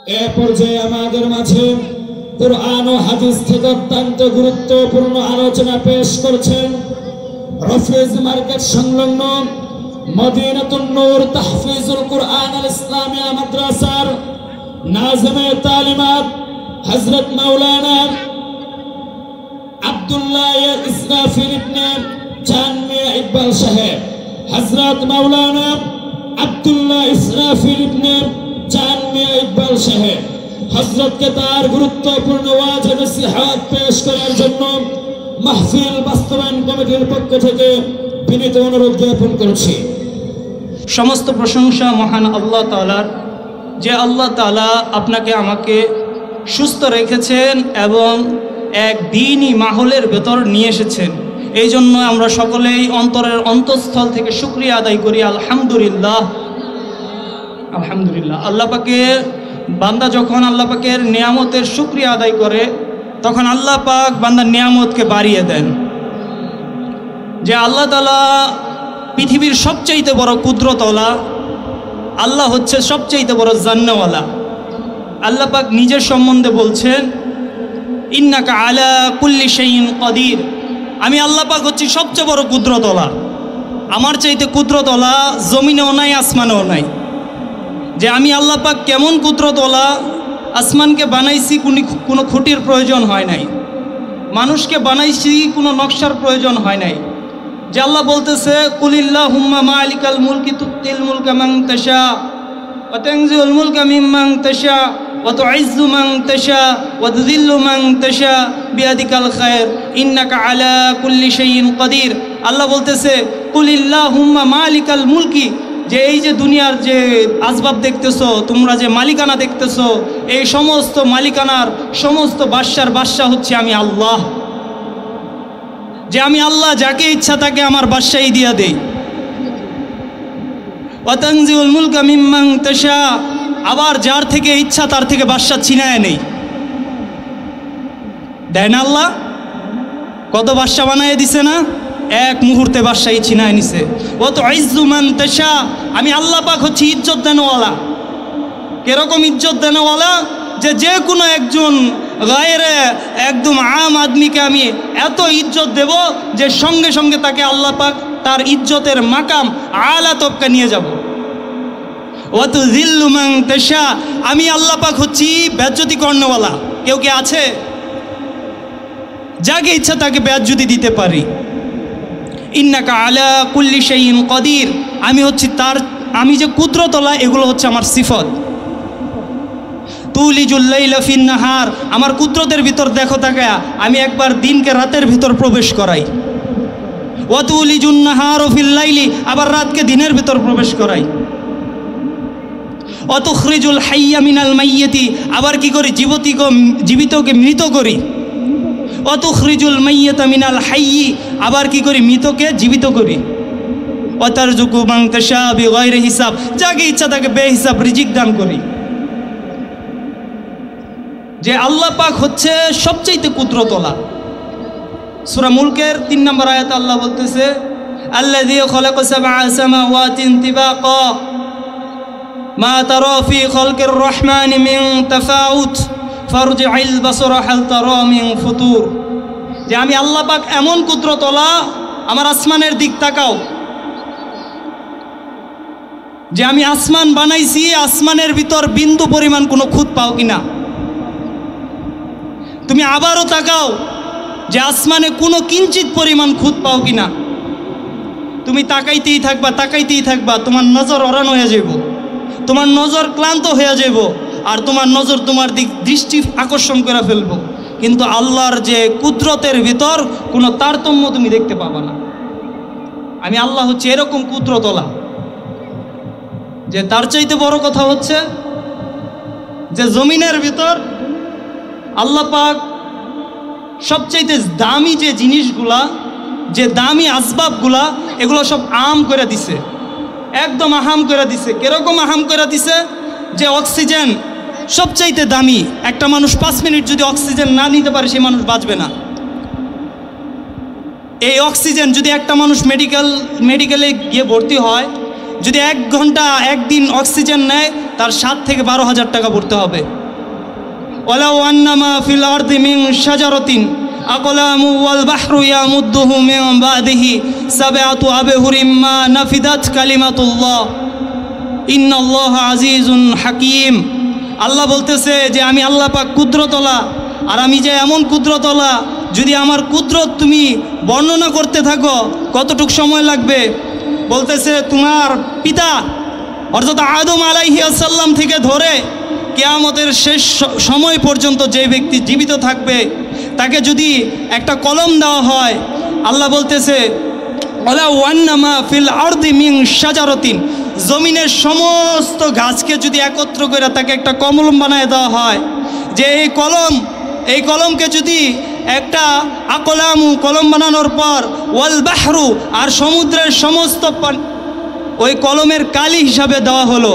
এ পর্যায়ে আমাদের মাঝে কুরআন ও হাদিস থেকে অত্যন্ত গুরুত্বপূর্ণ আলোচনা পেশ করছেন রফিজ মার্কেট সংলগ্ন মদিনাতুন নূর তাহফিজুল কুরআন আল ইসলামিয়া মাদ্রাসার নাজমে তালিমাত হযরত মাওলানা আব্দুল্লাহ ইসরাফিল ইবনে চান মিয়া ইকবাল সাহেব। হযরত মাওলানা আব্দুল্লাহ ইসরাফিল ইবনে চান মিয়া ইকবাল সাহেব হযরতকে তার গুরুত্বপূর্ণ ওয়াজ ও নসিহত পেশ করার জন্য মাহফিল বাস্তবায়ন কমিটির পক্ষ থেকে বিনীত অনুরোধ জ্ঞাপন করছি। সমস্ত প্রশংসা মহান আল্লাহ তাআলার, যে আল্লাহ তাআলা আপনাকে আমাকে সুস্থ রেখেছেন এবং এক দ্বীনি মাহলের ভেতর নিয়ে এসেছেন। এই জন্য আমরা সকলেই অন্তরের অন্তঃস্থল থেকে শুকরিয়া আদায় করি। আলহামদুলিল্লাহ, আলহামদুলিল্লাহ। আল্লাহ পাকের বান্দা যখন আল্লাহ পাকের নিয়ামতের শুকরিয়া আদায় করে, তখন আল্লাহ পাক বান্দার নিয়ামতকে বাড়িয়ে দেন। যে আল্লাহ তাআলা পৃথিবীর সবচাইতে বড় কুদরতওয়ালা, আল্লাহ হচ্ছে সবচাইতে বড় জান্নাওয়ালা। আল্লাহ পাক নিজের সম্বন্ধে বলছেন, ইন্নাকা আলা কুল্লি শাইইন কাদির। আমি আল্লাহ পাক হচ্ছি সবচেয়ে বড় কুদরতওয়ালা। আমার চাইতে কুদরতওয়ালা জমিনেও নাই, আসমানেও নাই। যে আমি আল্লাহ পাক কেমন কুদরতওয়ালা, আসমানকে বানাইছি কোনো খুঁটির প্রয়োজন হয় নাই, মানুষকে বানাইছি কোনো নকশার প্রয়োজন হয় নাই। যে আল্লাহ বলতেছে, কুলিল্লাহুম্মা মালিকাল মুলকি তুতিল মুলকা মান তাশা ওয়া তানজিউল মুলকা মিম্মান তাশা ওয়া তুইজ্জু মান তাশা ওয়া তুযিল্লু মান তাশা বিয়াদিকাল খায়র ইন্নাকা আলা কুল্লি শাইইন কাদির। আল্লাহ বলতেছে, কুলিল্লাহুম্মা মালিকাল মুলকি, যে এই যে দুনিয়ার যে আসবাব দেখতেছো, তোমরা যে মালিকানা দেখতেছো, এই সমস্ত মালিকানার সমস্ত বাদশার বাদশা হচ্ছে আমি আল্লাহ। যে আমি আল্লাহ যাকে ইচ্ছা তাকে আমার বাদশাহী দিয়া দেই। ওয়া তানজিউল মুলকা মিম্মান তাশা, আবার যার থেকে ইচ্ছা তার থেকে বাদশা ছিনায় নেই। দেয় না আল্লাহ? কত বাদশা বানায় দিছে না, এক মুহূর্তে বাদশাহী ছিনায় নিছে। ও তো ইজ্জু মান তাশা, আমি আল্লাহ পাক হচ্ছি ইজ্জত দেনওয়ালা। কিরকম ইজ্জত দেনওয়ালা? যে কোনো একজন গায়রে একদম আম আদমিকে আমি এত ইজ্জত দেব যে সঙ্গে সঙ্গে তাকে আল্লাহ পাক তার ইজ্জতের মাকাম আলা তবকা নিয়ে যাব। ও তো জিল্লু মান তাশা, আমি আল্লাহ পাক হচ্ছি বেজ্জতি করনেওয়ালা। কেউ কে আছে? যাকে ইচ্ছা তাকে বেজ্জতি দিতে পারি। ইন্নাকা আলা কুল্লি শাইইন কাদির, আমি হচ্ছি তার, আমি যে কুদরতওয়ালা এগুলো হচ্ছে আমার সিফত। তুলিজুল লাইলা ফিন নাহার, আমার কুদরতের ভিতর দেখো তাকায়া আমি একবার দিনকে রাতের ভিতর প্রবেশ করাই। ওয়া তুলিজুন নাহার ফিল লাইলি, আবার রাতকে দিনের ভিতর প্রবেশ করাই। ওয়া তুখরিজুল হাইয়্যা মিনাল মাইয়্যিতি, আবার কি করি জীবিতকে মৃত করি। ওয়া তুখরিজুল মাইয়্যিতা মিনাল হাইয়্যি, আবার কি করি মৃতকে জীবিত করি। ওয়া তারযুকু মান তাশা বিগাইরি হিসাব, যাকে ইচ্ছা তাকে বেহিসাব রিজিক দান করি। যে আল্লাহ পাক হচ্ছে সবচেয়ে কুদরতওয়ালা। সূরা মুলকের 3 নম্বর আয়াতে আল্লাহ বলতেছে, আল্লাযী খালাকা সাবআ সামাওয়াতিন তিবাকা মা তারা ফি খালকির রহমানি মিন তাফাউত ফারজি'ল বাসরা হাল তারা মিন ফুতুর। যে আমি আল্লাহ পাক এমন কুদরতওয়ালা, আমার আসমানের দিক তাকাও। যে আমি আসমান বানাইছি, আসমানের ভিতর বিন্দু পরিমাণ কোনো খুঁত পাও কিনা। তুমি আবারও তাকাও যে আসমানে কোনো কিঞ্চিত পরিমাণ খুঁত পাও কিনা। তুমি তাকাইতেই থাকবা, তাকাইতেই থাকবা, তোমার নজর অরান হয়ে যাব, তোমার নজর ক্লান্ত হয়ে যাব, আর তোমার নজর তোমার দিক দৃষ্টি আকর্ষণ করে ফেলবো। কিন্তু আল্লাহর যে কুদরতের ভিতর কোনো তারতম্য তুমি দেখতে পাবা না। আমি আল্লাহ হচ্ছে এরকম কুদরতওয়ালা। যে তার চাইতে বড় কথা হচ্ছে যে জমিনের ভিতর আল্লাহ পাক সবচাইতে দামি যে জিনিসগুলা, যে দামি আসবাবগুলা, এগুলো সব আম করে দিছে, একদম আহাম করে দিছে। কিরকম আহাম করে দিছে? যে অক্সিজেন সবচাইতে দামি। একটা মানুষ 5 মিনিট যদি অক্সিজেন না নিতে পারে সেই মানুষ বাঁচবে না। এই অক্সিজেন যদি একটা মানুষ মেডিকেলে গিয়ে ভর্তি হয়, যদি 1 ঘন্টা একদিন অক্সিজেন নেয় তার 7 থেকে 12,000 টাকা ভরতে হবে। ওয়ালাউ আন্নামা ফিল আরদি মিন শাজারাতিন আকলামু ওয়াল বাহরু ইয়ামুদ্দুহু মিন বাদিহি সাবআতু আবহুরিম মা নাফিদাত কালিমাতুল্লাহ ইন্নাল্লাহা আজিজুন হাকীম। আল্লাহ বলতেছে যে আমি আল্লাহ পাক কুদরতওয়ালা, আর আমি যে এমন কুদরতওয়ালা, যদি আমার কুদরত তুমি বর্ণনা করতে থাকো কতটুক সময় লাগবে? বলতেছে তোমার পিতা অর্থাৎ আদম আলাইহিস সালাম থেকে ধরে কিয়ামতের শেষ সময় পর্যন্ত যে ব্যক্তি জীবিত থাকবে তাকে যদি একটা কলম দেওয়া হয়, আল্লাহ বলতেছে ওয়ালাউ আন্নামা ফিল আরদি মিন শাজারাতিন, জমিনের সমস্ত গাছকে যদি একত্র করে তাকে একটা কলম বানায় দেওয়া হয়, যে এই কলমকে যদি একটা আকলামু কলম বানানোর পর ওয়াল বাহরু আর সমুদ্রের সমস্ত ওই কলমের কালি হিসাবে দেওয়া হলো,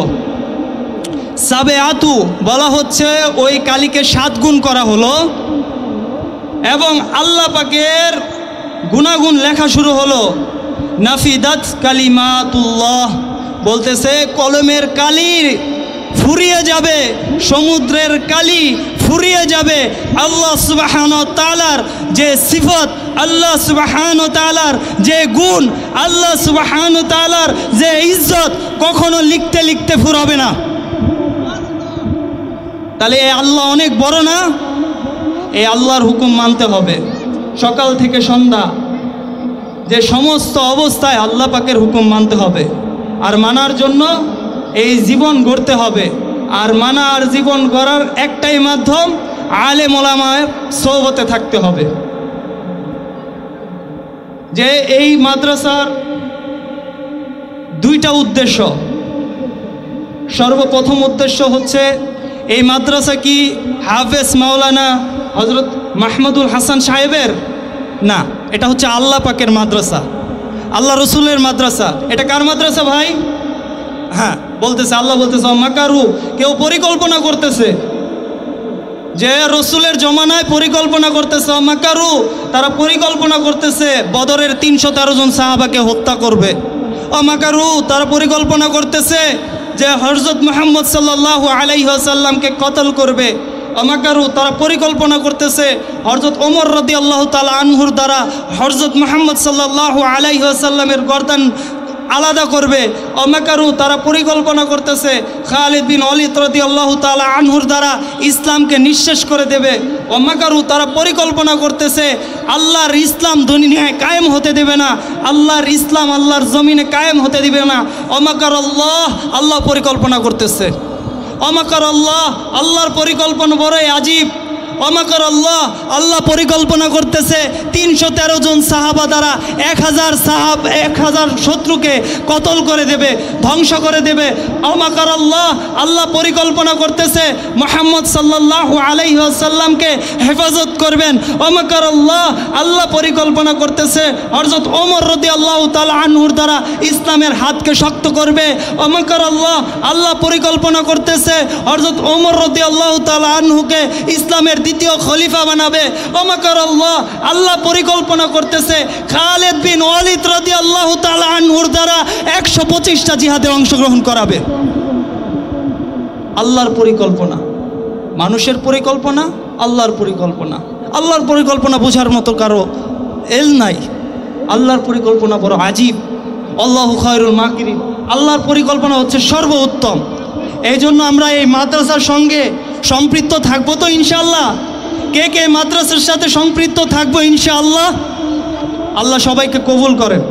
সাবেআতু বলা হচ্ছে ওই কালিকে 7 গুণ করা হলো, এবং আল্লাহ পাকের গুণাগুণ লেখা শুরু হলো। নাফিদাত কালিমাতুল্লাহ বলতেছে কলমের কালি ফুরিয়ে যাবে, সমুদ্রের কালি ফুরিয়ে যাবে। আল্লাহ সুবহানাহু ওয়া তাআলার যে সিফত, আল্লাহ সুবহানাহু ওয়া তাআলার যে গুণ, আল্লাহ সুবহানাহু ওয়া তাআলার যে ইজ্জত কখনো লিখতে লিখতে ফুরাবে না। তাহলে এই আল্লাহ অনেক বড় না? এই আল্লাহর হুকুম মানতে হবে সকাল থেকে সন্ধ্যা, যে সমস্ত অবস্থায় আল্লাহ পাকের হুকুম মানতে হবে। আর মানার জন্য এই জীবন গড়তে হবে, আর মানা আর জীবন গড়ার একটাই মাধ্যম, আলেম ওলামায়ের সোহবতে থাকতে হবে। যে এই মাদ্রাসার 2টা উদ্দেশ্য। সর্বপ্রথম উদ্দেশ্য হচ্ছে এই মাদ্রাসা কি হাফেজ মাওলানা হযরত মাহমুদুল হাসান সাহেবের না, এটা হচ্ছে আল্লাহ পাকের মাদ্রাসা, আল্লাহ রসুলের মাদ্রাসা। এটা কার মাদ্রাসা ভাই? হ্যাঁ, বলতেছে আল্লাহ বলতেছে মাকারু, কেউ পরিকল্পনা করতেছে যে রসুলের জমানায় পরিকল্পনা করতেছে, মাকারু তারা পরিকল্পনা করতেছে বদরের 313 জন সাহাবাকে হত্যা করবে। মাকারু তারা পরিকল্পনা করতেছে যে হযরত মুহাম্মদ সাল্লাল্লাহু আলাইহি ওয়াসাল্লামকে কতল করবে। মাকারু তারা পরিকল্পনা করতেছে হযরত ওমর রাদিয়াল্লাহু তাআলা আনহুর দ্বারা হযরত মুহাম্মদ সাল্লাল্লাহু আলাইহি ওয়াসাল্লামের গর্দান আলাদা করবে। মাকারু তারা পরিকল্পনা করতেছে খালিদ বিন ওয়ালিদ রাদিয়াল্লাহু তাআলা আনহুর দ্বারা ইসলামকে নিঃশেষ করে দেবে। মাকারু তারা পরিকল্পনা করতেছে আল্লাহর ইসলাম দুনিয়ায় কায়েম হতে দেবে না, আল্লাহর ইসলাম আল্লাহর জমিনে কায়েম হতে দিবে না। মাকার আল্লাহ, আল্লাহ পরিকল্পনা করতেছে। মাকার আল্লাহ, আল্লাহর পরিকল্পনা বড়ই আজীব। মাকার আল্লাহ, আল্লাহ পরিকল্পনা করতেছে 313 জন সাহাবা দ্বারা 1000 শত্রুকে কতল করে দেবে, ধ্বংস করে দেবে। মাকার আল্লাহ, আল্লাহ পরিকল্পনা করতেছে মুহাম্মদ সাল্লাল্লাহু আলাইহি ওয়াসাল্লামকে হেফাজত করবেন। মাকার আল্লাহ, আল্লাহ পরিকল্পনা করতেছে হযরত ওমর রাদিয়াল্লাহু তাআলা আনহুর দ্বারা ইসলামের হাতকে শক্ত করবে। মাকার আল্লাহ, আল্লাহ পরিকল্পনা করতেছে হযরত ওমর রাদিয়াল্লাহু তাআলা আনহুকে ইসলামের দ্বিতীয় খলিফা বানাবে। মাকার আল্লাহ, আল্লাহ পরিকল্পনা করতেছে খালিদ বিন ওয়ালিদ রাদিয়াল্লাহু তাআলা আনহুর দ্বারা 125টা জিহাদে অংশগ্রহণ করাবে। আল্লাহর পরিকল্পনা, মানুষের পরিকল্পনা, আল্লাহর পরিকল্পনা। আল্লাহর পরিকল্পনা বোঝার মতো কারো এল নাই। আল্লাহর পরিকল্পনা বড় আজীব। আল্লাহু খায়রুল মাকিরিন, আল্লাহর পরিকল্পনা হচ্ছে সর্বোত্তম। এই জন্য আমরা এই মাদ্রাসার সঙ্গে সম্পৃক্ত থাকবো তো ইনশাআল্লাহ। কে কে মাদ্রাসার সাথে সম্পৃক্ত থাকবো ইনশাআল্লাহ? আল্লাহ সবাইকে কবুল করেন।